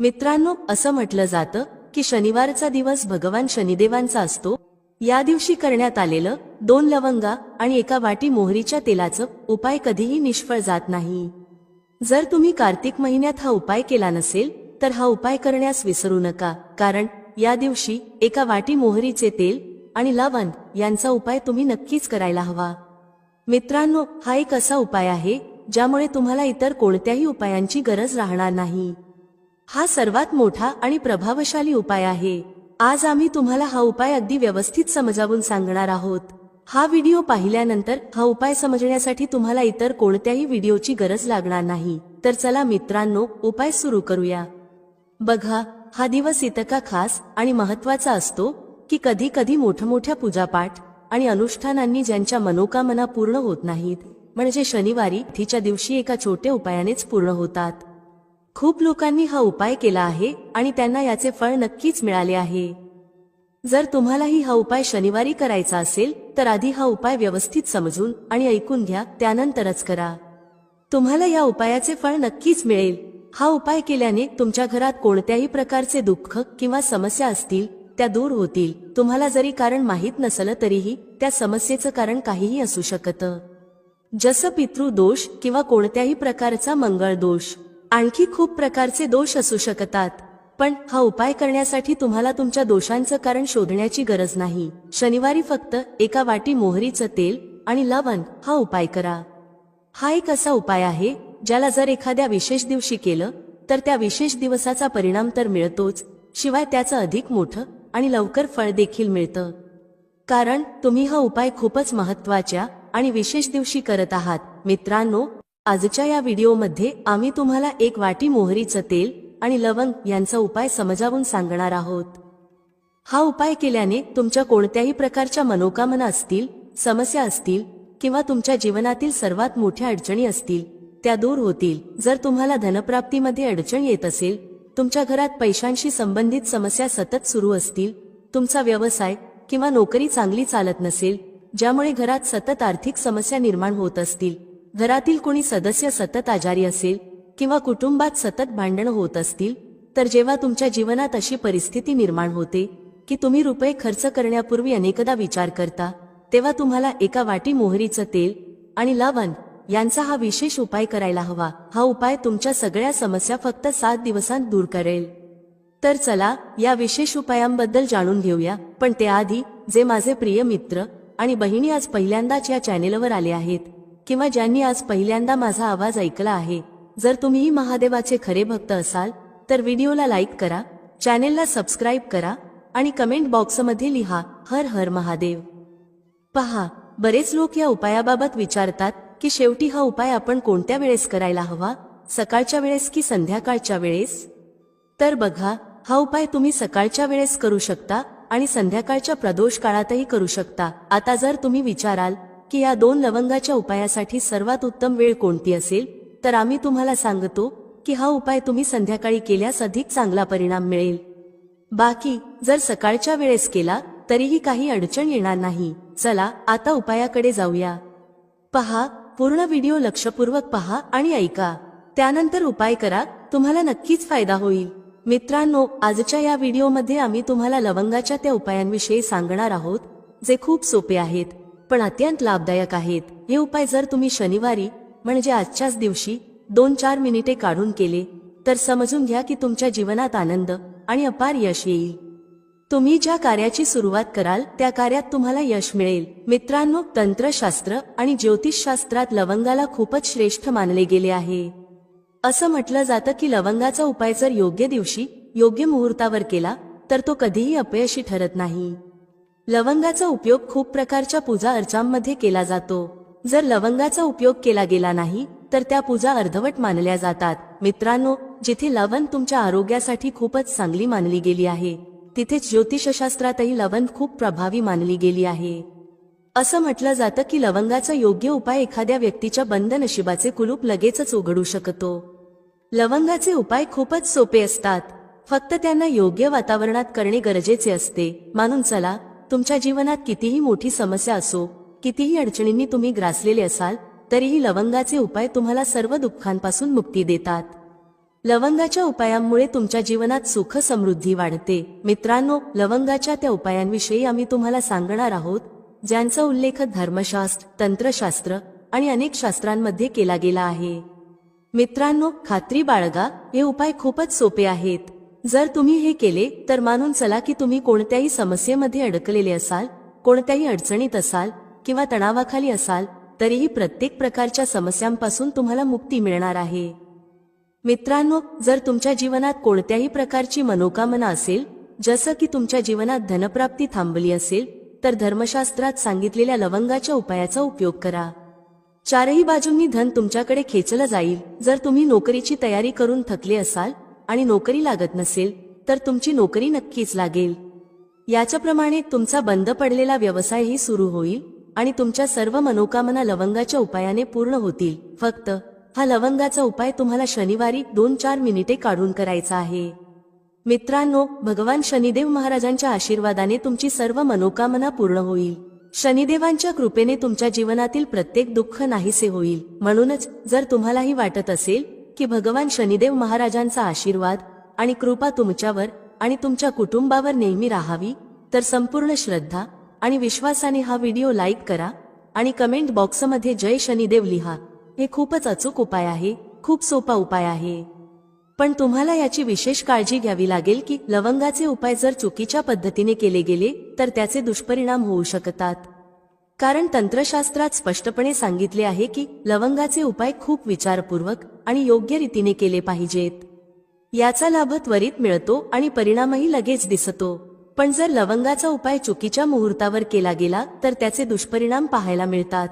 मित्रांनो, असं म्हटलं जातं की शनिवारचा दिवस भगवान शनिदेवांचा असतो. या दिवशी करण्यात आलेलं 2 लवंगा आणि 1 वाटी मोहरीच्या तेलाचं उपाय कधीही निष्फळ जात नाही. जर तुम्ही कार्तिक महिन्यात हा उपाय केला नसेल तर हा उपाय करण्यास विसरू नका, कारण या दिवशी 1 वाटी मोहरीचे तेल आणि लवंग यांचा उपाय तुम्ही नक्कीच करायला हवा. मित्रांनो, हा एक असा उपाय आहे ज्यामुळे तुम्हाला इतर कोणत्याही उपायांची गरज राहणार नाही. हा सर्वात मोठा आणि प्रभावशाली उपाय आहे. आज आम्ही तुम्हाला हा उपाय अगदी व्यवस्थित समजावून सांगणार आहोत. हा व्हिडिओ पाहिल्यानंतर हा उपाय समजण्यासाठी तुम्हाला इतर कोणत्याही व्हिडिओची गरज लागणार नाही. तर चला मित्रांनो, उपाय सुरू करूया. बघा, हा दिवस इतका खास आणि महत्त्वाचा असतो की कधी कधी मोठमोठ्या पूजापाठ आणि अनुष्ठानांनी ज्यांच्या मनोकामना पूर्ण होत नाहीत, म्हणजे शनिवारी तिच्या दिवशी एका छोट्या उपायानेच पूर्ण होतात. खूप लोकांनी हा उपाय केला आहे आणि त्यांना याचे फळ नक्कीच मिळाले आहे. जर तुम्हालाही हा उपाय शनिवारी करायचा असेल तर आधी हा उपाय व्यवस्थित समजून आणि ऐकून घ्या, त्यानंतरच करा. तुम्हाला या उपायाचे फळ नक्कीच मिळेल. हा उपाय केल्याने तुमच्या घरात कोणत्याही प्रकारचे दुःख किंवा समस्या असतील त्या दूर होतील. तुम्हाला जरी कारण माहीत नसलं तरीही त्या समस्येचं कारण काहीही असू शकतं, जसं पितृदोष किंवा कोणत्याही प्रकारचा मंगळ दोष. आणखी खूप प्रकारचे दोष असू शकतात. पण हा उपाय करण्यासाठी तुम्हाला तुमच्या दोषांचं कारण शोधण्याची गरज नाही. शनिवारी फक्त 1 वाटी मोहरीचं तेल आणि लवंग हा उपाय करा. हा एक असा उपाय आहे ज्याला जर एखाद्या विशेष दिवशी केलं तर त्या विशेष दिवसाचा परिणाम तर मिळतोच, शिवाय त्याचं अधिक मोठं आणि लवकर फळ देखील मिळतं. कारण तुम्ही हा उपाय खूपच महत्त्वाच्या आणि विशेष दिवशी करत आहात. मित्रांनो, आजच्या या व्हिडिओमध्ये आम्ही तुम्हाला 1 वाटी मोहरीचं तेल आणि लवंग यांचा उपाय समजावून सांगणार आहोत. हा उपाय केल्याने तुमच्या कोणत्याही प्रकारच्या मनोकामना असतील, समस्या असतील किंवा तुमच्या जीवनातील सर्वात मोठ्या अडचणी असतील त्या दूर होतील. जर तुम्हाला धनप्राप्तीमध्ये अडचण येत असेल, तुमच्या घरात पैशांशी संबंधित समस्या सतत सुरू असतील, तुमचा व्यवसाय किंवा नोकरी चांगली चालत नसेल, ज्यामुळे घरात सतत आर्थिक समस्या निर्माण होत असतील, घरातील कोणी सदस्य सतत आजारी असेल किंवा कुटुंबात सतत भांडणं होत असतील, तर जेव्हा तुमच्या जीवनात अशी परिस्थिती निर्माण होते की तुम्ही रुपये खर्च करण्यापूर्वी अनेकदा विचार करता, तेव्हा तुम्हाला 1 वाटी मोहरीचं तेल आणि लवंग यांचा हा विशेष उपाय करायला हवा. हा उपाय तुमच्या सगळ्या समस्या फक्त 7 दिवसांत दूर करेल. तर चला या विशेष उपायांबद्दल जाणून घेऊया. पण त्याआधी, जे माझे प्रिय मित्र आणि बहिणी आज पहिल्यांदाच या चॅनेलवर आले आहेत किंवा ज्यांनी आज पहिल्यांदा माझा आवाज ऐकला आहे, जर तुम्हीही महादेवाचे खरे भक्त असाल तर व्हिडिओला लाईक करा, चॅनेलला सबस्क्राईब करा आणि कमेंट बॉक्समध्ये लिहा हर हर महादेव. पहा, बरेच लोक या उपायाबाबत विचारतात की शेवटी हा उपाय आपण कोणत्या वेळेस करायला हवा, सकाळच्या वेळेस की संध्याकाळच्या वेळेस? तर बघा, हा उपाय तुम्ही सकाळच्या वेळेस करू शकता आणि संध्याकाळच्या प्रदोष काळातही करू शकता. आता जर तुम्ही विचाराल की या 2 लवंगाच्या उपायासाठी सर्वात उत्तम वेळ कोणती असेल, तर आम्ही तुम्हाला सांगतो की हा उपाय तुम्ही संध्याकाळी केल्यास अधिक चांगला परिणाम मिळेल. बाकी जर सकाळच्या वेळेस केला तरीही काही अडचण येणार नाही. चला आता उपायाकडे जाऊया. पहा, पूर्ण व्हिडिओ लक्षपूर्वक पहा आणि ऐका, त्यानंतर उपाय करा, तुम्हाला नक्कीच फायदा होईल. मित्रांनो, आजच्या या व्हिडिओमध्ये आम्ही तुम्हाला लवंगाच्या त्या उपायांविषयी सांगणार आहोत जे खूप सोपे आहेत पण अत्यंत लाभदायक आहेत. हे उपाय जर तुम्ही शनिवारी म्हणजे आजच्याच दिवशी 2-4 मिनिटे काढून केले तर समजून घ्या की तुमच्या जीवनात आनंद आणि अपार यश येईल. तुम्ही ज्या कार्याची सुरुवात कराल त्या कार्यात तुम्हाला यश मिळेल. मित्रांनो, तंत्रशास्त्र आणि ज्योतिषशास्त्रात लवंगाला खूपच श्रेष्ठ मानले गेले आहे. असं म्हटलं जातं की लवंगाचा उपाय जर योग्य दिवशी योग्य मुहूर्तावर केला तर तो कधीही अपयशी ठरत नाही. लवंगाचा उपयोग खूप प्रकारच्या पूजा अर्चांमध्ये केला जातो. जर लवंगाचा उपयोग केला गेला नाही तर त्या पूजा अर्धवट मानल्या जातात. मित्रांनो, जिथे लवंग तुमच्या आरोग्यासाठी खूपच चांगली मानली गेली आहे, तिथेच ज्योतिषशास्त्रातही लवंग खूप प्रभावी मानली गेली आहे. असं म्हटलं जातं की लवंगाचा योग्य उपाय एखाद्या व्यक्तीच्या बंद नशिबाचे कुलूप लगेचच उघडू शकतो. लवंगाचे उपाय खूपच सोपे असतात, फक्त त्यांना योग्य वातावरणात करणे गरजेचे असते. म्हणून चला, तुमच्या जीवनात कितीही मोठी समस्या असो, कितीही अडचणींनी तुम्ही ग्रासलेले असाल, तरीही लवंगाचे उपाय तुम्हाला सर्व दुःखांपासून मुक्ती देतात. लवंगाच्या उपायांमुळे तुमच्या जीवनात सुख समृद्धी वाढते. मित्रांनो, लवंगाच्या त्या उपायांविषयी आम्ही तुम्हाला सांगणार आहोत ज्यांचा उल्लेख धर्मशास्त्र, तंत्रशास्त्र आणि अनेक शास्त्रांमध्ये केला गेला आहे. मित्रांनो, खात्री बाळगा, हे उपाय खूपच सोपे आहेत. जर तुम्ही हे केले तर मानून चला की तुम्ही कोणत्याही समस्येमध्ये अडकलेले असाल, कोणत्याही अडचणीत असाल किंवा तणावाखाली असाल, तरीही प्रत्येक प्रकारच्या समस्यांपासून तुम्हाला मुक्ती मिळणार आहे. मित्रांनो, जर तुमच्या जीवनात कोणत्याही प्रकारची मनोकामना असेल, जसं की तुमच्या जीवनात धनप्राप्ती थांबली असेल, तर धर्मशास्त्रात सांगितलेल्या लवंगाच्या उपायाचा उपयोग करा. चारही बाजूंनी धन तुमच्याकडे खेचलं जाईल. जर तुम्ही नोकरीची तयारी करून थकले असाल आणि नोकरी लागत नसेल, तर तुमची नोकरी नक्कीच लागेल. याच्याप्रमाणे तुमचा बंद पडलेला व्यवसायही सुरू होईल आणि तुमच्या सर्व मनोकामना लवंगाच्या उपायाने पूर्ण होतील. फक्त हा लवंगाचा उपाय तुम्हाला शनिवारी 2-4 मिनिटे काढून करायचा आहे. मित्रांनो, भगवान शनिदेव महाराजांच्या आशीर्वादाने तुमची सर्व मनोकामना पूर्ण होईल. शनिदेवांच्या कृपेने तुमच्या जीवनातील प्रत्येक दुःख नाहीसे होईल. म्हणूनच जर तुम्हालाही वाटत असेल की भगवान शनिदेव महाराजांचा आशीर्वाद आणि कृपा तुमच्यावर आणि तुमच्या कुटुंबावर नेहमी राहावी, तर संपूर्ण श्रद्धा आणि विश्वासाने हा व्हिडिओ लाईक करा आणि कमेंट बॉक्समध्ये जय शनिदेव लिहा. हे खूपच अचूक उपाय आहे, खूप सोपा उपाय आहे. पण तुम्हाला याची विशेष काळजी घ्यावी लागेल की लवंगाचे उपाय जर चुकीच्या पद्धतीने केले गेले तर त्याचे दुष्परिणाम होऊ शकतात. कारण तंत्रशास्त्रात स्पष्टपणे सांगितले आहे की लवंगाचे उपाय खूप विचारपूर्वक आणि योग्य रीतीने केले पाहिजेत. याचा लाभ त्वरित मिळतो आणि परिणामही लगेच दिसतो. पण जर लवंगाचा उपाय चुकीच्या मुहूर्तावर केला गेला तर त्याचे दुष्परिणाम पाहायला मिळतात.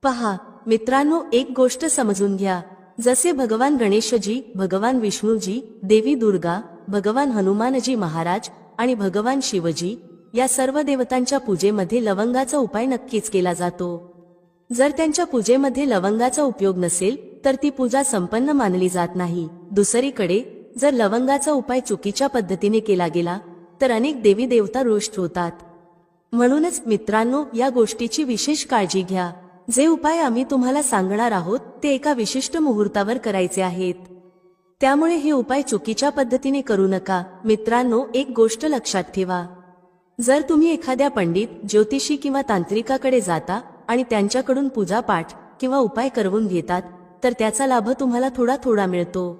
पहा मित्रांनो, एक गोष्ट समजून घ्या. जसे भगवान गणेशजी, भगवान विष्णूजी, देवी दुर्गा, भगवान हनुमानजी महाराज आणि भगवान शिवजी या सर्व देवतांच्या पूजेमध्ये लवंगाचा उपाय नक्कीच केला जातो. जर त्यांच्या पूजेमध्ये लवंगाचा उपयोग नसेल तर ती पूजा संपन्न मानली जात नाही. दुसरीकडे जर लवंगाचा उपाय चुकीच्या पद्धतीने केला गेला तर अनेक देवी देवता रुष्ट होतात. म्हणूनच मित्रांनो, या गोष्टीची विशेष काळजी घ्या. जे उपाय आम्ही तुम्हाला सांगणार आहोत ते एका विशिष्ट मुहूर्तावर करायचे आहेत. त्यामुळे हे उपाय चुकीच्या पद्धतीने करू नका. मित्रांनो, एक गोष्ट लक्षात ठेवा. जर तुम्ही एखाद्या पंडित, ज्योतिषी किंवा तांत्रिकाकडे जाता आणि त्यांच्याकडून पूजापाठ किंवा उपाय करवून घेतात तर त्याचा लाभ तुम्हाला थोडा थोडा मिळतो.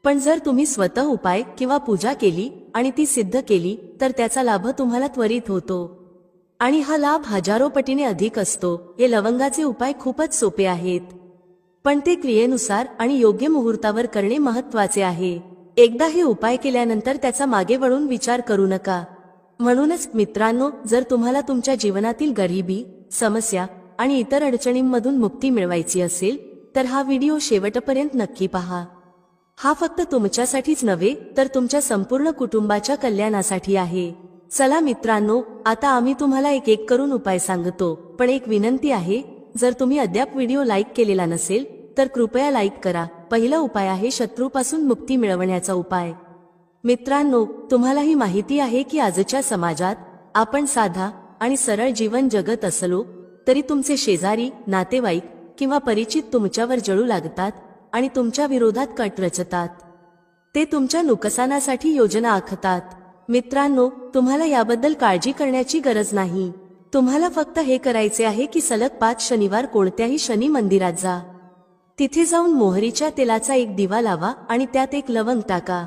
पण जर तुम्ही स्वतः उपाय किंवा पूजा केली आणि ती सिद्ध केली तर त्याचा लाभ तुम्हाला त्वरित होतो आणि हा लाभ हजारो पटीने अधिक असतो. हे लवंगाचे उपाय खूपच सोपे आहेत, पण ते क्रियेनुसार आणि योग्य मुहूर्तावर करणे महत्त्वाचे आहे. एकदा हे उपाय केल्यानंतर त्याचा मागे वळून विचार करू नका. म्हणूनच मित्रांनो, जर तुम्हाला तुमच्या जीवनातील गरिबी, समस्या आणि इतर अडचणींमधून मुक्ती मिळवायची असेल तर हा व्हिडिओ शेवटपर्यंत नक्की पहा. हा फक्त तुमच्यासाठीच नव्हे तर तुमच्या संपूर्ण कुटुंबाच्या कल्याणासाठी आहे. चला मित्रांनो, आता आम्ही तुम्हाला एक एक करून उपाय सांगतो. पण एक विनंती आहे, जर तुम्ही अद्याप व्हिडिओ लाईक केलेला नसेल तर कृपया लाईक करा. पहिला उपाय आहे शत्रूपासून मुक्ती मिळवण्याचा उपाय. मित्रांनो, तुम्हालाही माहिती आहे की आजच्या समाजात आपण साधा आणि सरळ जीवन जगत असलो तरी तुमचे शेजारी, नातेवाईक किंवा परिचित तुमच्यावर जळू लागतात आणि तुमच्या विरोधात कट रचतात. ते तुमच्या नुकसानासाठी योजना आखतात. मित्रांनो, तुम्हाला याबद्दल काळजी करण्याची गरज नाही. तुम्हाला फक्त हे करायचे आहे की सलग 5 शनिवार कोणत्याही शनी मंदिरात जा. तिथे जाऊन मोहरीच्या तेलाचा एक दिवा लावा आणि त्यात एक लवंग टाका.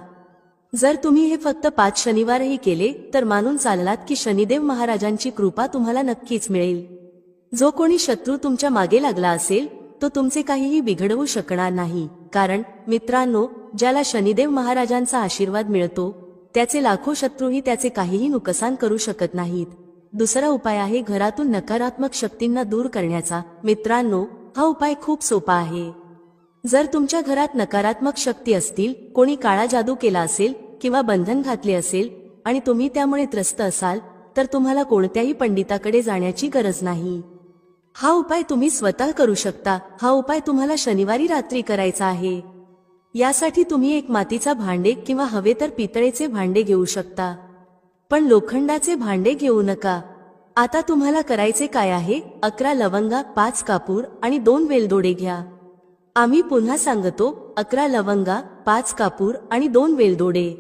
जर तुम्ही हे फक्त 5 शनिवारही केले तर मानून चाललात की शनिदेव महाराजांची कृपा तुम्हाला नक्कीच मिळेल. जो कोणी शत्रू तुमच्या मागे लागला असेल तो तुमचे काहीही बिघडवू शकणार नाही. कारण मित्रांनो, ज्याला शनिदेव महाराजांचा आशीर्वाद मिळतो त्याचे लाखो शत्रूही त्याचे काहीही नुकसान करू शकत नाहीत. दुसरा उपाय आहे घरातून नकारात्मक शक्तींना दूर करण्याचा. मित्रांनो, हा उपाय खूप सोपा आहे. जर तुमच्या घरात नकारात्मक शक्ती असतील, कोणी काळा जादू केला असेल किंवा बंधन घातले असेल आणि तुम्ही त्यामुळे त्रस्त असाल तर तुम्हाला कोणत्याही पंडिताकडे जाण्याची गरज नाही. हा उपाय तुम्ही स्वतः करू शकता. हा उपाय तुम्हाला शनिवारी रात्री करायचा आहे. यासाठी तुम्ही एक मातीचा भांडे किंवा हवे तर पितळेचे भांडे घेऊ शकता, पण लोखंडाचे भांडे घेऊ नका. आता तुम्हाला करायचे काय आहे, 11 लवंगा, 5 कापूर आणि 2 वेलदोडे घ्या. आम्ही पुन्हा सांगतो, 11 लवंगा, 5 कापूर आणि 2 वेलदोडे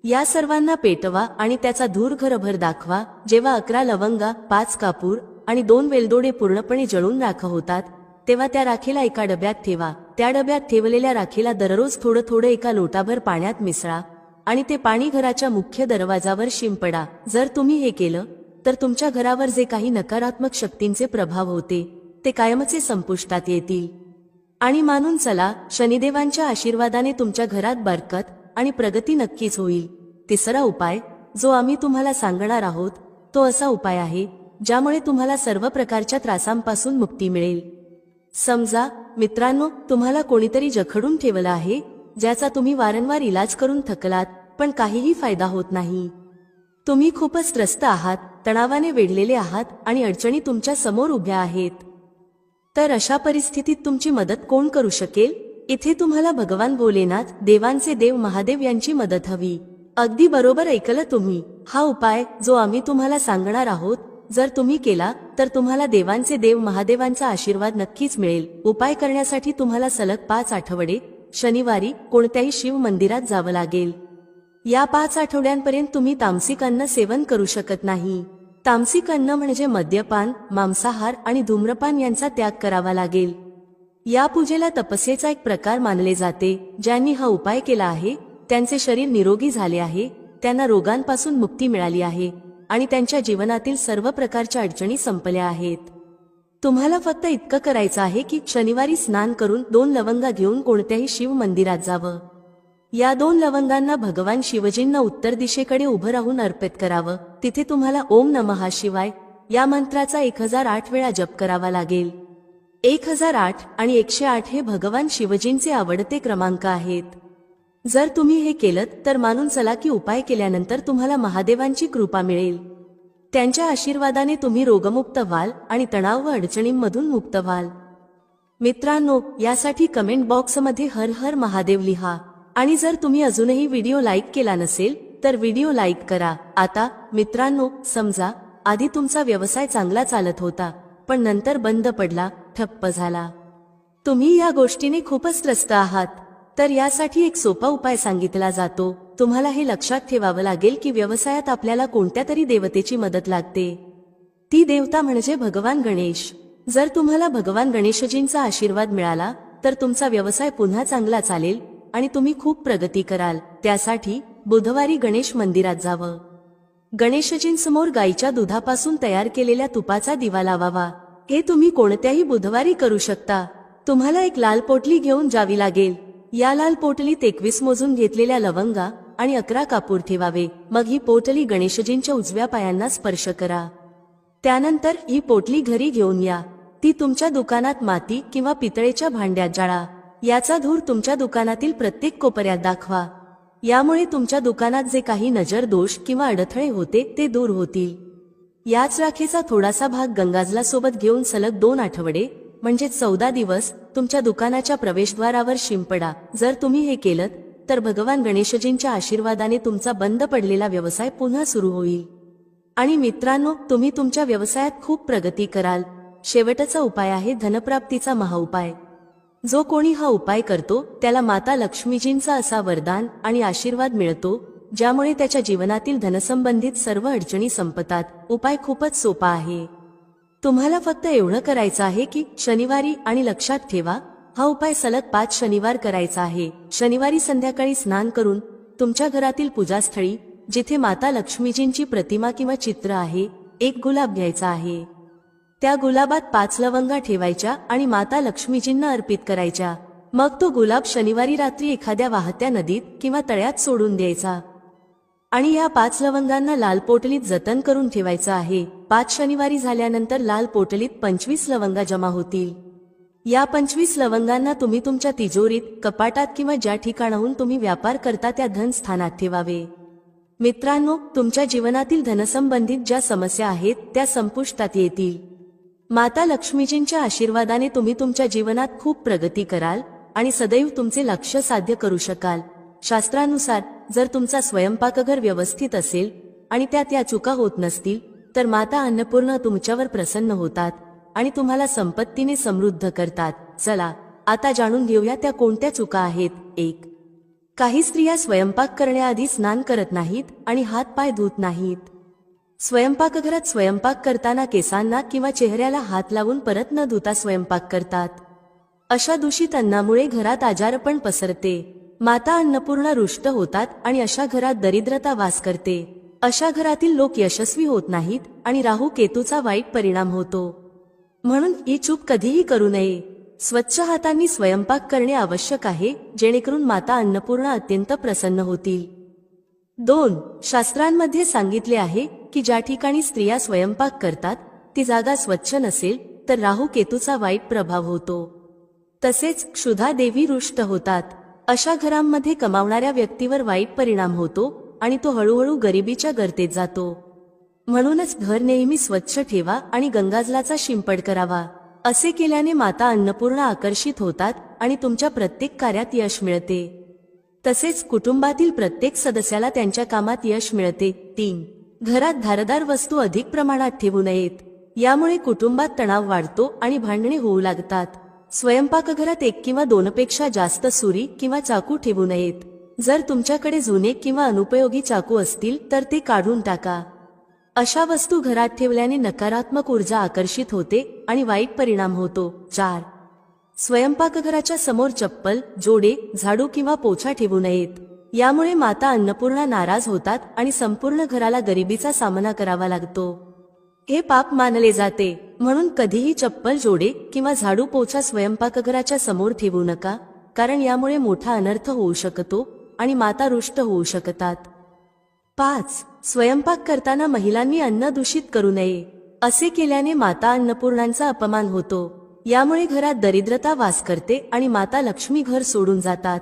या सर्वांना पेटवा आणि त्याचा धूर घरभर दाखवा. जेव्हा 11 लवंगा, 5 कापूर आणि 2 वेलदोडे पूर्णपणे जळून राख होतात तेव्हा त्या राखेला एका डब्यात ठेवा. त्या डब्यात ठेवलेल्या राखेला दररोज थोडं थोडं एका लोटाभर पाण्यात मिसळा आणि ते पाणी घराच्या मुख्य दरवाजावर शिंपडा. जर तुम्ही हे केलं तर तुमच्या घरावर जे काही नकारात्मक शक्तींचे प्रभाव होते ते कायमचे संपुष्टात येतील. आणि मानून चला, शनिदेवांच्या आशीर्वादाने तुमच्या घरात बरकत आणि प्रगती नक्कीच होईल. तिसरा उपाय जो आम्ही तुम्हाला सांगणार आहोत तो असा उपाय आहे ज्यामुळे तुम्हाला सर्व प्रकारच्या त्रासांपासून मुक्ती मिळेल. समजा मित्रांनो, तुम्हाला कोणीतरी जखडून ठेवलं आहे ज्याचा तुम्ही वारंवार इलाज करून थकलात पण काहीही फायदा होत नाही. तुम्ही खूपच त्रस्त आहात, तणावाने वेढलेले आहात आणि अडचणी तुमच्या समोर उभ्या आहेत. तर अशा परिस्थितीत तुमची मदत कोण करू शकेल? इथे तुम्हाला भगवान भोलेनाथ, देवांचे देव महादेव यांची मदत हवी. अगदी बरोबर ऐकलं तुम्ही. हा उपाय जो आम्ही तुम्हाला सांगणार आहोत जर तुम्ही केला तर तुम्हाला देवांचे देव महादेवांचा आशीर्वाद नक्कीच मिळेल. उपाय करण्यासाठी तुम्हाला सलग 5 आठवडे शनिवारी कोणत्याही शिव मंदिरात जावं लागेल. या 5 आठवड्यांपर्यंत तुम्ही तामसिक अन्न सेवन करू शकत नाही. तामसिक अन्न म्हणजे मद्यपान, मांसाहार आणि धूम्रपान यांचा त्याग करावा लागेल. या पूजेला तपस्येचा एक प्रकार मानले जाते. ज्यांनी हा उपाय केला आहे त्यांचे शरीर निरोगी झाले आहे, त्यांना रोगांपासून मुक्ती मिळाली आहे आणि त्यांच्या जीवनातील सर्व प्रकारच्या अडचणी संपल्या आहेत. तुम्हाला फक्त इतकं करायचं आहे की शनिवारी स्नान करून 2 लवंगा घेऊन कोणत्याही शिव मंदिरात जावं. या 2 लवंगांना भगवान शिवजींना उत्तर दिशेकडे उभं राहून अर्पित करावं. तिथे तुम्हाला ओम नमः शिवाय या मंत्राचा 1008 वेळा जप करावा लागेल. 1008 आणि 108 हे भगवान शिवजींचे आवडते क्रमांक आहेत. जर तुम्ही हे केलं तर मानून चला की उपाय केल्यानंतर तुम्हाला महादेवांची कृपा मिळेल. त्यांच्या आशीर्वादाने तुम्ही रोगमुक्त व्हाल आणि तणाव व अडचणींमधून मुक्त व्हाल. मित्रांनो, यासाठी कमेंट बॉक्समध्ये हर हर महादेव लिहा आणि जर तुम्ही अजूनही व्हिडिओ लाईक केला नसेल तर व्हिडिओ लाईक करा. आता मित्रांनो, समजा आधी तुमचा व्यवसाय चांगला चालत होता पण नंतर बंद पडला, ठप्प झाला. तुम्ही या गोष्टीने खूपच त्रस्त आहात. तर यासाठी एक सोपा उपाय सांगितला जातो. तुम्हाला हे लक्षात ठेवावं लागेल की व्यवसायात आपल्याला कोणत्या तरी देवतेची मदत लागते. ती देवता म्हणजे भगवान गणेश. जर तुम्हाला भगवान गणेशजींचा आशीर्वाद मिळाला तर तुमचा व्यवसाय पुन्हा चांगला चालेल आणि तुम्ही खूप प्रगती कराल. त्यासाठी बुधवारी गणेश मंदिरात जावं. गणेशजींसमोर गाईच्या दुधापासून तयार केलेल्या तुपाचा दिवा लावावा. हे तुम्ही कोणत्याही बुधवारी करू शकता. तुम्हाला एक लाल पोटली घेऊन जावी लागेल. या लाल पोटलीत 21 मोजून घेतलेल्या लवंगा आणि 11 कापूर ठेवावे. मग ही पोटली गणेशजींच्या उजव्या पायांना स्पर्श करा. त्यानंतर ही पोटली घरी घेऊन या. ती तुमच्या दुकानात माती किंवा पितळेच्या भांड्यात जाळा. याचा धूर तुमच्या दुकानातील प्रत्येक कोपऱ्यात दाखवा. यामुळे तुमच्या दुकानात जे काही नजर दोष किंवा अडथळे होते ते दूर होतील. याच राखेचा थोडासा भाग गंगाजला सोबत घेऊन सलग 2 आठवडे म्हणजे 14 दिवस तुमच्या दुकानाच्या प्रवेशद्वारावर शिंपडा. जर तुम्ही हे केलं तर भगवान गणेशजींच्या आशीर्वादाने तुमचा बंद पडलेला व्यवसाय पुन्हा सुरू होईल. आणि मित्रांनो, तुम्ही तुमच्या व्यवसायात खूप प्रगती कराल. शेवटचा उपाय आहे धनप्राप्तीचा महाउपाय. जो कोणी हा उपाय करतो त्याला माता लक्ष्मीजींचा असा वरदान आणि आशीर्वाद मिळतो ज्यामुळे त्याच्या जीवनातील धनसंबंधित सर्व अडचणी संपतात. उपाय खूपच सोपा आहे. तुम्हाला फक्त एवढं करायचं आहे की शनिवारी, आणि लक्षात ठेवा हा उपाय सलग 5 शनिवार करायचा आहे. शनिवारी संध्याकाळी स्नान करून तुमच्या घरातील पूजास्थळी जिथे माता लक्ष्मीजींची प्रतिमा किंवा चित्र आहे, एक गुलाब घ्यायचा आहे. त्या गुलाबात 5 लवंगा ठेवायच्या आणि माता लक्ष्मीजींना अर्पित करायच्या. मग तो गुलाब शनिवारी रात्री एखाद्या वाहत्या नदीत किंवा तळ्यात सोडून द्यायचा. आणि या 5 लवंगांना लाल पोटलीत जतन करून ठेवायचं आहे. 5 शनिवारी झाल्यानंतर लाल पोटलीत 25 लवंगा जमा होतील. या 25 लवंगांना तुम्ही तुमच्या तिजोरीत, कपाटात किंवा ज्या ठिकाणाहून तुम्ही व्यापार करता त्या धन स्थानात ठेवावे. मित्रांनो, तुमच्या जीवनातील धनसंबंधित ज्या समस्या आहेत त्या संपुष्टात येतील. माता लक्ष्मीजींच्या आशीर्वादाने तुम्ही तुमच्या जीवनात खूप प्रगती कराल आणि सदैव तुमचे लक्ष्य साध्य करू शकाल. शास्त्रानुसार जर तुमचा स्वयंपाकघर व्यवस्थित असेल आणि त्यात या चुका होत नसतील तर माता अन्नपूर्णा तुमच्यावर प्रसन्न होतात आणि तुम्हाला संपत्तीने समृद्ध करतात. चला आता जाणून घेऊया त्या कोणत्या चुका आहेत. 1. काही स्त्रिया स्वयंपाक करण्याआधी स्नान करत नाहीत आणि हात पाय धुत नाहीत. स्वयंपाकघरात स्वयंपाक करताना केसांना किंवा चेहऱ्याला हात लावून परत न धुता स्वयंपाक करतात. अशा दूषित अन्नामुळे घरात आजारपण पसरते. माता अन्नपूर्णा रुष्ट होतात आणि अशा घरात दरिद्रता वास करते. अशा घरातील लोक यशस्वी होत नाहीत आणि राहू केतूचा वाईट परिणाम होतो. म्हणून ही चूक कधीही करू नये. स्वच्छ हातांनी स्वयंपाक करणे आवश्यक आहे, जेणेकरून माता अन्नपूर्णा अत्यंत प्रसन्न होतील. 2. शास्त्रांमध्ये सांगितले आहे की ज्या ठिकाणी स्त्रिया स्वयंपाक करतात ती जागा स्वच्छ नसेल तर राहू केतूचा वाईट प्रभाव होतो. तसेच क्षुधा देवी रुष्ट होतात. अशा घरांमध्ये कमावणाऱ्या व्यक्तीवर वाईट परिणाम होतो आणि तो हळूहळू गरिबीच्या गर्तेत जातो. म्हणूनच घर नेहमी स्वच्छ ठेवा आणि गंगाजलाचा शिंपड करावा. असे केल्याने माता अन्नपूर्णा आकर्षित होतात आणि तुमच्या प्रत्येक कार्यात यश मिळते. तसेच कुटुंबातील प्रत्येक सदस्याला त्यांच्या कामात यश मिळते. 3. घरात धारदार वस्तू अधिक प्रमाणात ठेवू नयेत. यामुळे कुटुंबात तणाव वाढतो आणि भांडणे होऊ लागतात. स्वयंपाकघरात 1 किंवा 2 पेक्षा जास्त सुरी किंवा चाकू ठेवू नयेत. जर तुमच्याकडे जुने किंवा अनुपयोगी चाकू असतील तर ते काढून टाका. अशा वस्तू घरात ठेवल्याने नकारात्मक ऊर्जा आकर्षित होते आणि वाईट परिणाम होतो. 4. स्वयंपाकघराच्या समोर चप्पल, जोडे, झाडू किंवा पोछा ठेवू नयेत. यामुळे माता अन्नपूर्णा नाराज होतात आणि संपूर्ण घराला गरिबीचा सामना करावा लागतो. हे पाप मानले जाते. म्हणून कधीही चप्पल, जोडे किंवा झाडू, पोछा स्वयंपाकघराच्या समोर ठेवू नका, कारण यामुळे मोठा अनर्थ होऊ शकतो आणि माता रुष्ट होऊ शकतात. 5. स्वयंपाक करताना महिलांनी अन्न दूषित करू नये. असे केल्याने माता अन्नपूर्णांचा अपमान होतो. यामुळे घरात दरिद्रता वास करते आणि माता लक्ष्मी घर सोडून जातात.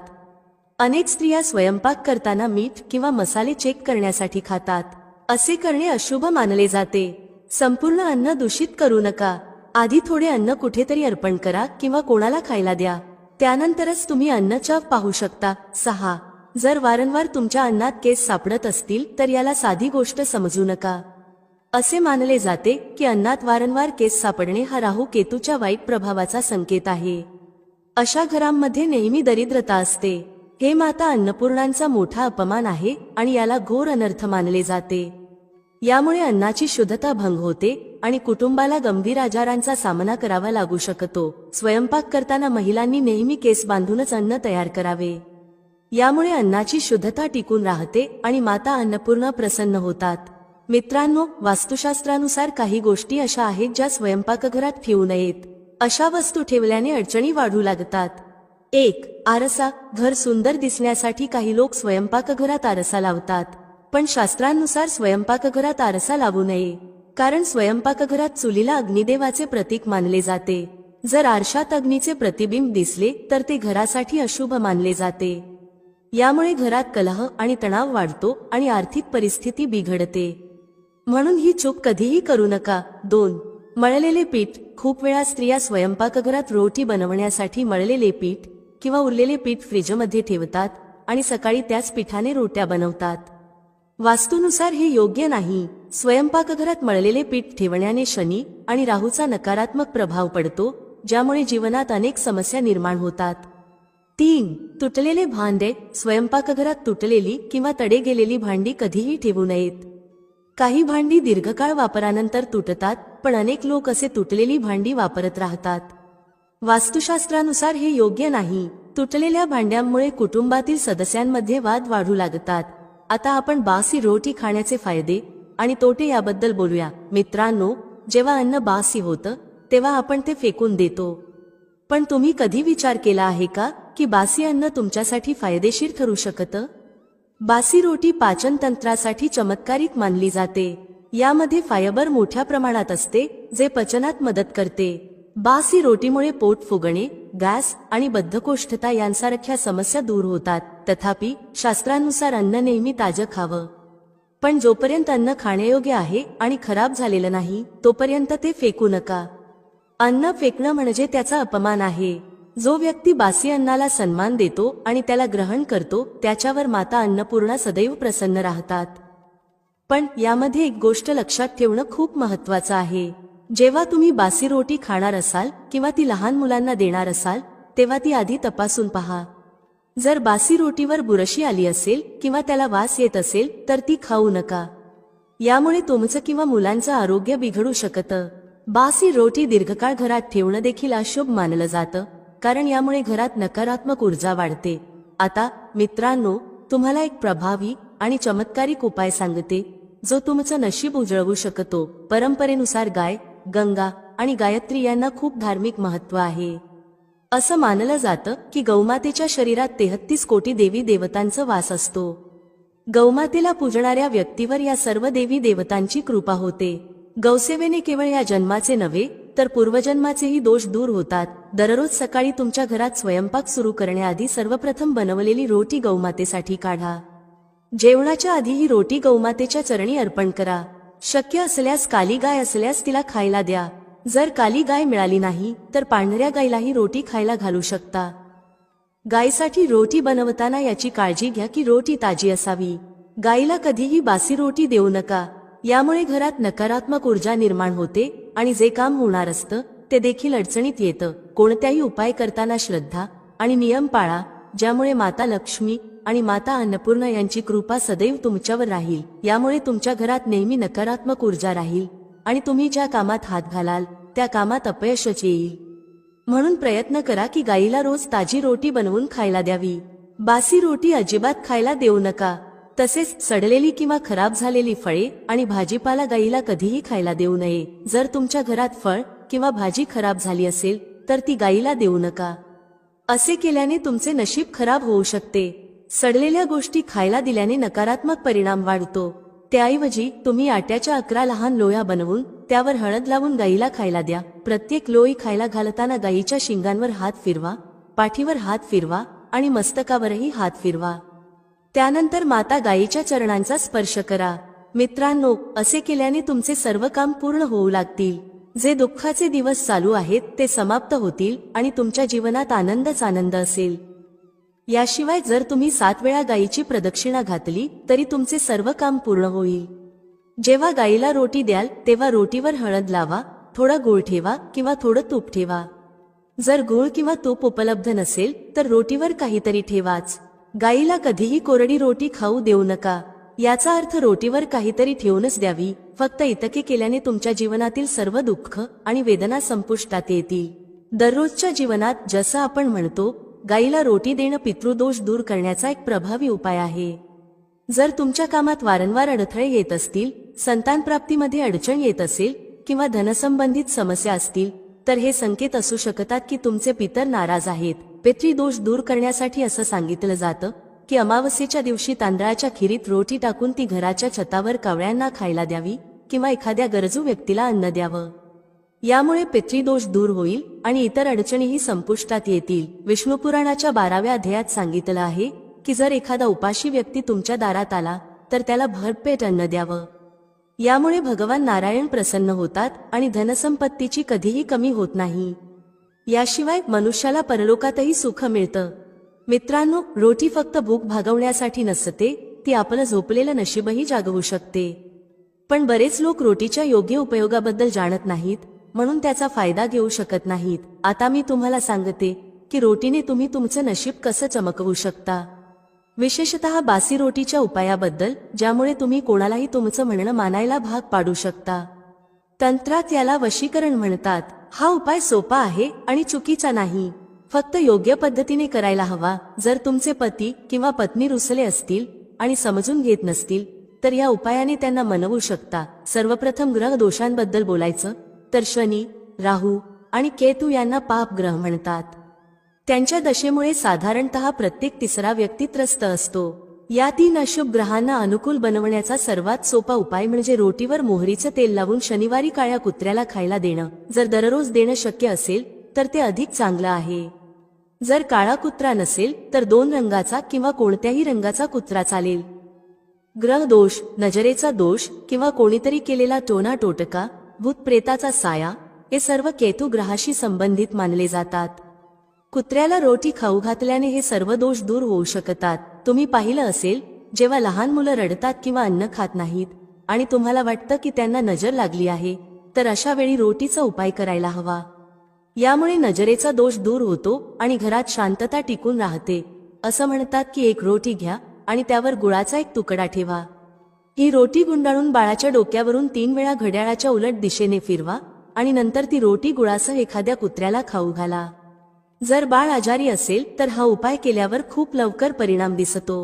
अनेक स्त्रिया स्वयंपाक करताना मीठ किंवा मसाले चेक करण्यासाठी खातात. असे करणे अशुभ मानले जाते. संपूर्ण अन्न दूषित करू नका. आधी थोडे अन्न कुठेतरी अर्पण करा किंवा कोणाला खायला द्या. त्यानंतरच तुम्ही अन्न पाहू शकता. 6. जर वारंवार तुमच्या अन्नात केस सापडत असतील तर याला साधी गोष्ट समजू नका. असे मानले जाते की अन्नात वारंवार केस सापडणे हा राहू केतूच्या वाईट प्रभावाचा संकेत आहे. अशा घरांमध्ये नेहमी दरिद्रता असते. हे माता अन्नपूर्णांचा मोठा अपमान आहे आणि याला घोर अनर्थ मानले जाते. यामुळे अन्नाची शुद्धता भंग होते आणि कुटुंबाला गंभीर आजारांचा सामना करावा लागू शकतो. स्वयंपाक करताना महिलांनी नेहमी केस बांधूनच अन्न तयार करावे. यामुळे अन्नाची शुद्धता टिकून राहते आणि माता अन्नपूर्णा प्रसन्न होतात. मित्रांनो, वास्तुशास्त्रानुसार काही गोष्टी अशा आहेत ज्या स्वयंपाकघरात ठेवू नयेत. अशा वस्तू ठेवल्याने अडचणी वाढू लागतात. 1. आरसा. घर सुंदर दिसण्यासाठी काही लोक स्वयंपाकघरात आरसा लावतात. पण शास्त्रांनुसार स्वयंपाकघरात आरसा लावू नये, कारण स्वयंपाकघरात चुलीला अग्निदेवाचे प्रतीक मानले जाते. जर आरशात अग्नीचे प्रतिबिंब दिसले तर ते घरासाठी अशुभ मानले जाते. यामुळे घरात कलह आणि तणाव वाढतो आणि आर्थिक परिस्थिती बिघडते. म्हणून ही चूक कधीही करू नका. 2. मळलेले पीठ. खूप वेळा स्त्रिया स्वयंपाकघरात रोटी बनवण्यासाठी मळलेले पीठ किंवा उरलेले पीठ फ्रीजमध्ये ठेवतात आणि सकाळी त्याच पिठाने रोट्या बनवतात. वास्तुनुसार हे योग्य नाही. स्वयंपाकघरात मळलेले पीठ ठेवण्याने शनी आणि राहूचा नकारात्मक प्रभाव पडतो, ज्यामुळे जीवनात अनेक समस्या निर्माण होतात. 3. तुटलेले भांडे. स्वयंपाकघरात तुटलेली किंवा तडे गेलेली भांडी कधीही ठेवू नयेत. काही भांडी दीर्घकाळ वापरानंतर तुटतात, पण अनेक लोक असे तुटलेली भांडी वापरत राहतात. वास्तुशास्त्रानुसार हे योग्य नाही. तुटलेल्या भांड्यांमुळे कुटुंबातील सदस्यांमध्ये वाद वाढू लागतात. आता आपण बासी रोटी खाण्याचे फायदे आणि तोटे याबद्दल बोलूया. मित्रांनो, जेव्हा अन्न बासी होतं तेव्हा आपण ते फेकून देतो. पण तुम्ही कधी विचार केला आहे का की बासी अन्न तुमच्यासाठी फायदेशीर ठरू शकतं? बासी रोटी पाचन तंत्रासाठी चमत्कारिक मानली जाते. यामध्ये फायबर मोठ्या प्रमाणात असते, जे पचनात मदत करते. बासी रोटीमुळे पोट फुगणे, गॅस आणि बद्धकोष्ठता यांसारख्या समस्या दूर होतात. तथापि शास्त्रानुसार अन्न नेहमी ताजं खावं. पण जोपर्यंत अन्न खाण्यायोग्य आहे आणि खराब झालेलं नाही तोपर्यंत ते फेकू नका. अन्न फेकणं म्हणजे त्याचा अपमान आहे. जो व्यक्ती बासी अन्नाला सन्मान देतो आणि त्याला ग्रहण करतो त्याच्यावर माता अन्नपूर्णा सदैव प्रसन्न राहतात. पण यामध्ये एक गोष्ट लक्षात ठेवणं खूप महत्त्वाचं आहे. जेव्हा तुम्ही बासी रोटी खाणार असाल किंवा ती लहान मुलांना देणार असाल तेव्हा ती आधी तपासून पहा. जर बासी रोटीवर बुरशी आली असेल किंवा त्याला वास येत असेल तर ती खाऊ नका. यामुळे तुमचं किंवा मुलांचं आरोग्य बिघडू शकतं. बासी रोटी दीर्घकाळ घरात ठेवणं देखील अशुभ मानलं जातं, कारण यामुळे घरात नकारात्मक ऊर्जा वाढते. आता मित्रांनो, तुम्हाला एक प्रभावी आणि चमत्कारिक उपाय सांगते जो तुमचं नशीब उजळवू शकतो. परंपरेनुसार गाय, गंगा आणि गायत्री यांना खूप धार्मिक महत्त्व आहे. असं मानलं जातं की गौमातेच्या शरीरात 33 कोटी देवी देवतांचा वास असतो. गौमातेला पूजणाऱ्या व्यक्तीवर या सर्व देवी देवतांची कृपा होते. गौसेवेने केवळ या जन्माचे नव्हे तर पूर्वजन्माचेही दोष दूर होतात. दररोज सकाळी तुमच्या घरात स्वयंपाक सुरू करण्याआधी सर्वप्रथम बनवलेली रोटी गौमातेसाठी काढा. जेवणाच्या आधी ही रोटी गौमातेच्या चरणी अर्पण करा. शक्य असल्यास काली गाय असल्यास तिला खायला द्या. जर काली गाय मिळाली नाही तर पांढऱ्या गायीलाही रोटी खायला घालू शकता. गायीसाठी रोटी बनवताना याची काळजी घ्या की रोटी ताजी असावी. गायीला कधीही बासी रोटी देऊ नका. यामुळे घरात नकारात्मक ऊर्जा निर्माण होते आणि जे काम होणार असतं ते देखील अडचणीत येतं. कोणत्याही उपाय करताना श्रद्धा आणि नियम पाळा, ज्यामुळे माता लक्ष्मी आणि माता अन्नपूर्णा यांची कृपा सदैव तुमच्यावर राहील. यामुळे तुमच्या घरात नेहमी नकारात्मक ऊर्जा राहील आणि तुम्ही ज्या कामात हात घालाल त्या कामात अपयशच येईल. म्हणून प्रयत्न करा की गायीला रोज ताजी रोटी बनवून खायला द्यावी. बासी रोटी अजिबात खायला देऊ नका. तसेच सडलेली किंवा खराब झालेली फळे आणि भाजीपाला गायीला कधीही खायला देऊ नये. जर तुमच्या घरात फळ किंवा भाजी खराब झाली असेल तर ती गायीला देऊ नका. असे केल्याने तुमचे नशीब खराब होऊ शकते. सडलेल्या गोष्टी खायला दिल्याने नकारात्मक परिणाम वाढतो. त्याऐवजी तुम्ही आट्याच्या 11 लहान लोया बनवून त्यावर हळद लावून गायीला खायला द्या. प्रत्येक लोई खायला घालताना गायीच्या शिंगांवर हात फिरवा, पाठीवर हात फिरवा आणि मस्तकावरही हात फिरवा. त्यानंतर माता गायीच्या चरणांचा स्पर्श करा. मित्रांनो, असे केल्याने तुमचे सर्व काम पूर्ण होऊ लागतील. जे दुःखाचे दिवस चालू आहेत ते समाप्त होतील आणि तुमच्या जीवनात आनंदच आनंद असेल. याशिवाय जर तुम्ही 7 वेळा गायीची प्रदक्षिणा घातली तरी तुमचे सर्व काम पूर्ण होईल. जेव्हा गायीला रोटी द्याल तेव्हा रोटीवर हळद लावा, थोडा गूळ ठेवा किंवा थोडं तूप ठेवा. जर गूळ किंवा तूप उपलब्ध नसेल तर रोटीवर काहीतरी ठेवाच. गायीला कधीही कोरडी रोटी खाऊ देऊ नका. याचा अर्थ रोटीवर काहीतरी ठेवूनच द्यावी. फक्त इतके केल्याने तुमच्या जीवनातील सर्व दुःख आणि वेदना संपुष्टात येतील. दररोजच्या जीवनात जसं आपण म्हणतो, गायीला रोटी देणं पितृदोष दूर करण्याचा एक प्रभावी उपाय आहे. जर तुमच्या कामात वारंवार अडथळे येत असतील, संतान प्राप्तीमध्ये अडचण येत असेल किंवा धनसंबंधित समस्या असतील तर हे संकेत असू शकतात की तुमचे पितर नाराज आहेत. पितृदोष दूर करण्यासाठी असं सांगितलं जातं की अमावस्येच्या दिवशी तांदळाच्या खिरीत रोटी टाकून ती घराच्या छतावर कावळ्यांना खायला द्यावी किंवा एखाद्या गरजू व्यक्तीला अन्न द्यावं. यामुळे पितृदोष दूर होईल आणि इतर अडचणीही संपुष्टात येतील. विष्णू पुराणाच्या 12व्या अध्यायात सांगितलं आहे की जर एखादा उपाशी व्यक्ती तुमच्या दारात आला तर त्याला भरपेट अन्न द्यावं. यामुळे भगवान नारायण प्रसन्न होतात आणि धनसंपत्तीची कधीही कमी होत नाही. याशिवाय मनुष्याला परलोकातही सुख मिळतं. मित्रांनो, रोटी फक्त भूक भागवण्यासाठी नसते, ती आपलं झोपलेलं नशीबही जागवू शकते. पण बरेच लोक रोटीच्या योग्य उपयोगाबद्दल जाणत नाहीत, म्हणून त्याचा फायदा घेऊ शकत नाहीत. आता मी तुम्हाला सांगते की रोटीने तुम्ही तुमचं नशीब कसं चमकवू शकता. विशेषतः बासी रोटीच्या उपायाबद्दल, ज्यामुळे तुम्ही कोणालाही तुमचं म्हणणं मानायला भाग पाडू शकता. तंत्रात याला वशीकरण म्हणतात. हा उपाय सोपा आहे आणि चुकीचा नाही. फक्त योग्य पद्धतीने करायला हवा. जर तुमचे पती किंवा पत्नी रुसले असतील आणि समजून घेत नसतील तर या उपायाने त्यांना मनवू शकता. सर्वप्रथम ग्रह दोषांबद्दल बोलायचं तर शनी, राहू आणि केतू यांना पाप ग्रह म्हणतात. त्यांच्या दशेमुळे साधारणतः प्रत्येक तिसरा व्यक्ती त्रस्त असतो. या 3 अशुभ ग्रहांना अनुकूल बनवण्याचा सर्वात सोपा उपाय म्हणजे रोटीवर मोहरीचं तेल लावून शनिवारी काळ्या कुत्र्याला खायला देणं. जर दररोज देणं शक्य असेल तर ते अधिक चांगलं आहे. जर काळा कुत्रा नसेल तर 2 रंगाचा किंवा कोणत्याही रंगाचा कुत्रा चालेल. ग्रह दोष, नजरेचा दोष किंवा कोणीतरी केलेला टोना टोटका, भूत प्रेताचा साया, हे सर्व केतू ग्रहाशी संबंधित मानले जातात. कुत्र्याला रोटी खाऊ घातल्याने हे सर्व दोष दूर होऊ शकतात. तुम्ही पाहिलं असेल, जेव्हा लहान मुलं रडतात किंवा अन्न खात नाहीत आणि तुम्हाला वाटतं की त्यांना नजर लागली आहे, तर अशा वेळी रोटीचा उपाय करायला हवा. यामुळे नजरेचा दोष दूर होतो आणि घरात शांतता टिकून राहते. असं म्हणतात की एक रोटी घ्या आणि त्यावर गुळाचा एक तुकडा ठेवा. ही रोटी गुंडाळून बाळाच्या डोक्यावरून 3 वेळा घड्याळाच्या उलट दिशेने फिरवा आणि नंतर ती रोटी गुळासह एखाद्या कुत्र्याला खाऊ घाला. जर बाळ आजारी असेल तर हा उपाय केल्यावर खूप लवकर परिणाम दिसतो.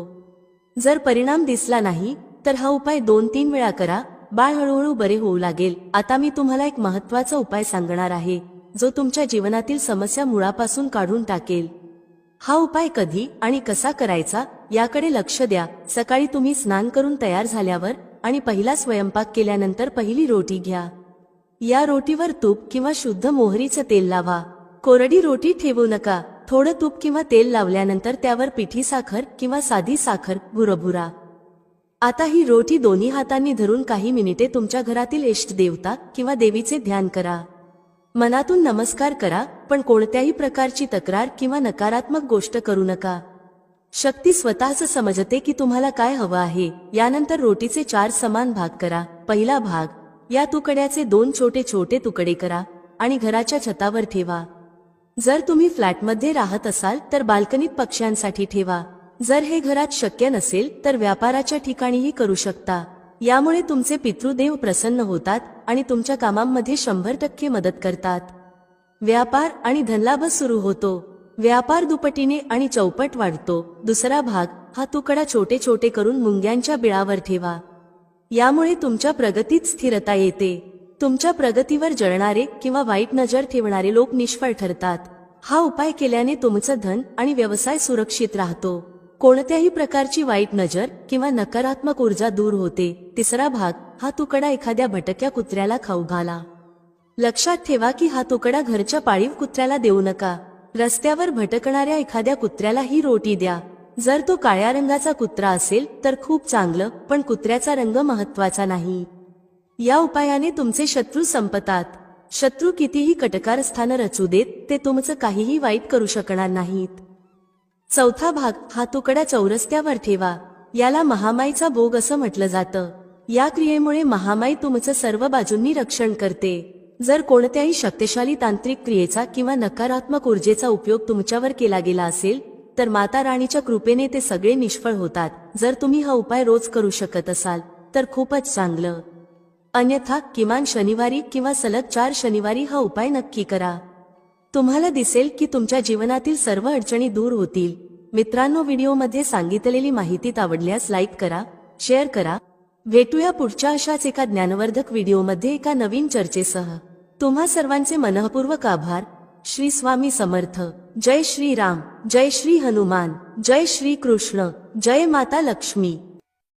जर परिणाम दिसला नाही तर हा उपाय 2-3 वेळा करा. बाळ हळूहळू बरे होऊ लागेल. आता मी तुम्हाला एक महत्त्वाचा उपाय सांगणार आहे जो तुमच्या जीवनातील समस्या मुळापासून काढून टाकेल. हा उपाय कधी आणि कसा करायचा याकडे लक्ष द्या. सकाळी तुम्ही स्नान करून तयार झाल्यावर आणि पहिला स्वयंपाक केल्यानंतर पहिली रोटी घ्या. या रोटीवर तूप किंवा शुद्ध मोहरीचं तेल लावा. कोरडी रोटी ठेवू नका. थोडं तूप किंवा तेल लावल्यानंतर त्यावर पिठी साखर किंवा साधी साखर भुरभुरा. आता ही रोटी दोन्ही हातांनी धरून काही मिनिटे तुमच्या घरातील इष्ट देवता किंवा देवीचे ध्यान करा. मनातून नमस्कार करा, पण कोणत्याही प्रकारची तक्रार किंवा नकारात्मक गोष्ट करू नका. शक्ती स्वतःच समजते की तुम्हाला काय हवं आहे. यानंतर रोटीचे 4 समान भाग करा. पहिला भाग, या तुकड्याचे 2 छोटे छोटे तुकडे करा आणि घराच्या छतावर ठेवा. जर तुम्ही फ्लॅटमध्ये राहत असाल तर बाल्कनीत पक्ष्यांसाठी ठेवा. जर हे घरात शक्य नसेल तर व्यापाराच्या ठिकाणीही करू शकता. यामुळे तुमचे पितृदेव प्रसन्न होतात आणि तुमच्या कामांमध्ये 100% मदत करतात. व्यापार आणि धनलाभ सुरू होतो. व्यापार दुपटीने आणि चौपट वाढतो. दुसरा भाग, हा तुकडा छोटे छोटे करून मुंग्यांच्या बिळावर ठेवा. यामुळे तुमच्या प्रगतीत स्थिरता येते. तुमच्या प्रगतीवर जळणारे किंवा वाईट नजर ठेवणारे लोक निष्फळ ठरतात. हा उपाय केल्याने तुमचं धन आणि व्यवसाय सुरक्षित राहतो. कोणत्याही प्रकारची वाईट नजर किंवा नकारात्मक ऊर्जा दूर होते. तिसरा भाग, हा तुकडा एखाद्या भटक्या कुत्र्याला खाऊ घाला. लक्षात ठेवा की हा तुकडा घरच्या पाळीव कुत्र्याला देऊ नका. रस्त्यावर भटकणाऱ्या एखाद्या कुत्र्याला ही रोटी द्या. जर तो काळ्या रंगाचा कुत्रा असेल तर खूप चांगलं, पण कुत्र्याचा रंग महत्त्वाचा नाही. या उपायाने तुमचे शत्रू संपतात. शत्रू कितीही कटकारस्थान रचू देत, ते तुमचं काहीही वाईट करू शकणार नाहीत. चौथा भाग, हा तुकडा चौरस्त्यावर ठेवा. याला महामाईचा भोग असं म्हटलं जातं. या क्रियेमुळे महामाई तुमचं सर्व बाजूंनी रक्षण करते. जर कोणत्याही शक्तिशाली तांत्रिक क्रियेचा किंवा नकारात्मक ऊर्जेचा उपयोग तुमच्यावर केला गेला असेल तर माता राणीच्या कृपेने ते सगळे निष्फळ होतात. जर तुम्ही हा उपाय रोज करू शकत असाल तर खूपच चांगलं. अन्यथा किमान शनिवारी किंवा सलग 4 शनिवारी हा उपाय नक्की करा. तुम्हाला दिसेल की तुमच्या जीवनातील सर्व अडचणी दूर होतील. मित्रांनो, व्हिडिओमध्ये सांगितलेली माहिती आवडल्यास लाईक करा, शेअर करा. भेटूया पुढच्या अशाच एका ज्ञानवर्धक व्हिडिओमध्ये एका नवीन चर्चेसह. तुम्हा सर्वांचे मनःपूर्वक आभार. श्री स्वामी समर्थ. जय श्री राम, जय श्री हनुमान, जय श्री कृष्ण, जय माता लक्ष्मी.